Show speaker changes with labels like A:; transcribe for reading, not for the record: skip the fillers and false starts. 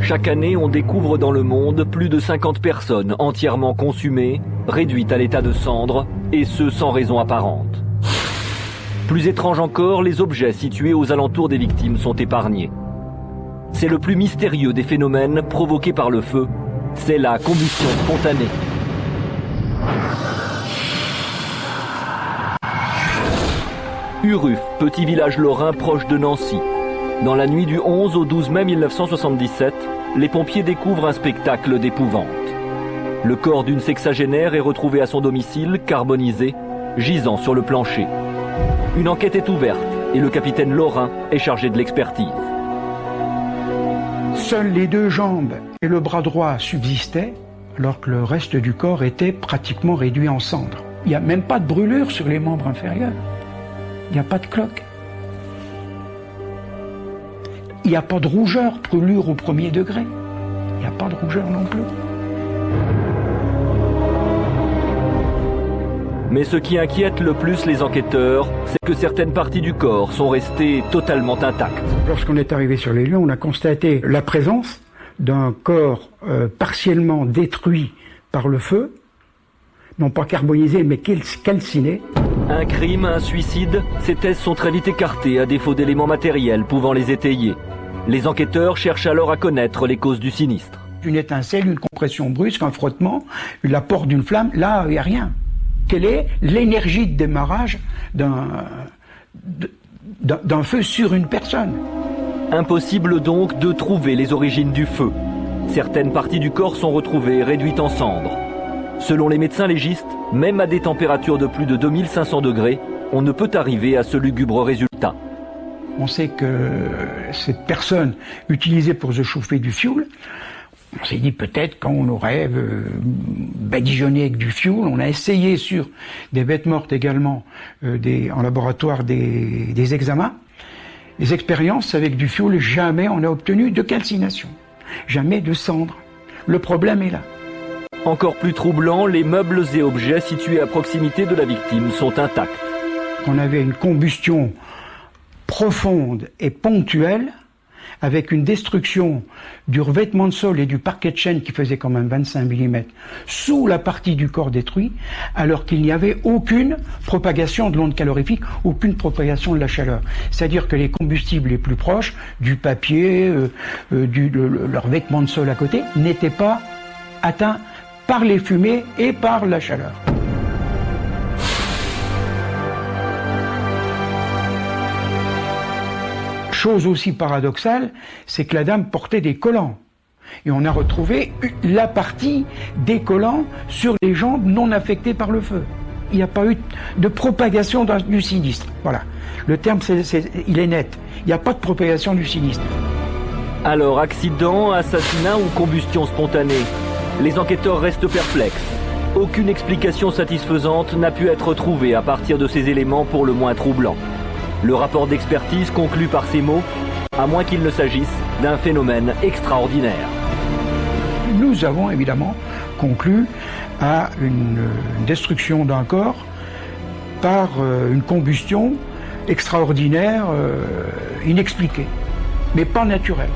A: Chaque année, on découvre dans le monde plus de 50 personnes entièrement consumées, réduites à l'état de cendres, et ce sans raison apparente. Plus étrange encore, les objets situés aux alentours des victimes sont épargnés. C'est le plus mystérieux des phénomènes provoqués par le feu, c'est la combustion spontanée. Uruf, petit village lorrain proche de Nancy. Dans la nuit du 11 au 12 mai 1977, les pompiers découvrent un spectacle d'épouvante. Le corps d'une sexagénaire est retrouvé à son domicile, carbonisé, gisant sur le plancher. Une enquête est ouverte et le capitaine Lorrain est chargé de l'expertise.
B: Seules les deux jambes et le bras droit subsistaient, alors que le reste du corps était pratiquement réduit en cendres. Il n'y a même pas de brûlure sur les membres inférieurs. Il n'y a pas de cloque. Il n'y a pas de rougeur, brûlure au premier degré. Il n'y a pas de rougeur non plus.
A: Mais ce qui inquiète le plus les enquêteurs, c'est que certaines parties du corps sont restées totalement intactes.
B: Lorsqu'on est arrivé sur les lieux, on a constaté la présence d'un corps partiellement détruit par le feu, non pas carbonisé, mais calciné.
A: Un crime, un suicide, ces thèses sont très vite écartées à défaut d'éléments matériels pouvant les étayer. Les enquêteurs cherchent alors à connaître les causes du sinistre.
B: Une étincelle, une compression brusque, un frottement, la porte d'une flamme, là, il n'y a rien. Quelle est l'énergie de démarrage d'un feu sur une personne?
A: Impossible donc de trouver les origines du feu. Certaines parties du corps sont retrouvées réduites en cendres. Selon les médecins légistes, même à des températures de plus de 2500 degrés, on ne peut arriver à ce lugubre résultat.
B: On sait que cette personne utilisait pour se chauffer du fioul. On s'est dit peut-être qu'on aurait badigeonné avec du fioul. On a essayé sur des bêtes mortes également en laboratoire des examens. Les expériences avec du fioul, jamais on a obtenu de calcination, jamais de cendre. Le problème est là.
A: Encore plus troublant, les meubles et objets situés à proximité de la victime sont intacts.
B: On avait une combustion profonde et ponctuelle, avec une destruction du revêtement de sol et du parquet de chêne qui faisait quand même 25 mm sous la partie du corps détruit, alors qu'il n'y avait aucune propagation de l'onde calorifique, aucune propagation de la chaleur. C'est-à-dire que les combustibles les plus proches, du papier, le revêtement de sol à côté, n'étaient pas atteints par les fumées et par la chaleur. Chose aussi paradoxale, c'est que la dame portait des collants. Et on a retrouvé la partie des collants sur les jambes non affectées par le feu. Il n'y a pas eu de propagation du sinistre. Voilà. Le terme, il est net. Il n'y a pas de propagation du sinistre.
A: Alors, accident, assassinat ou combustion spontanée? Les enquêteurs restent perplexes. Aucune explication satisfaisante n'a pu être trouvée à partir de ces éléments pour le moins troublants. Le rapport d'expertise conclut par ces mots, à moins qu'il ne s'agisse d'un phénomène extraordinaire.
B: Nous avons évidemment conclu à une destruction d'un corps par une combustion extraordinaire, inexpliquée, mais pas naturelle.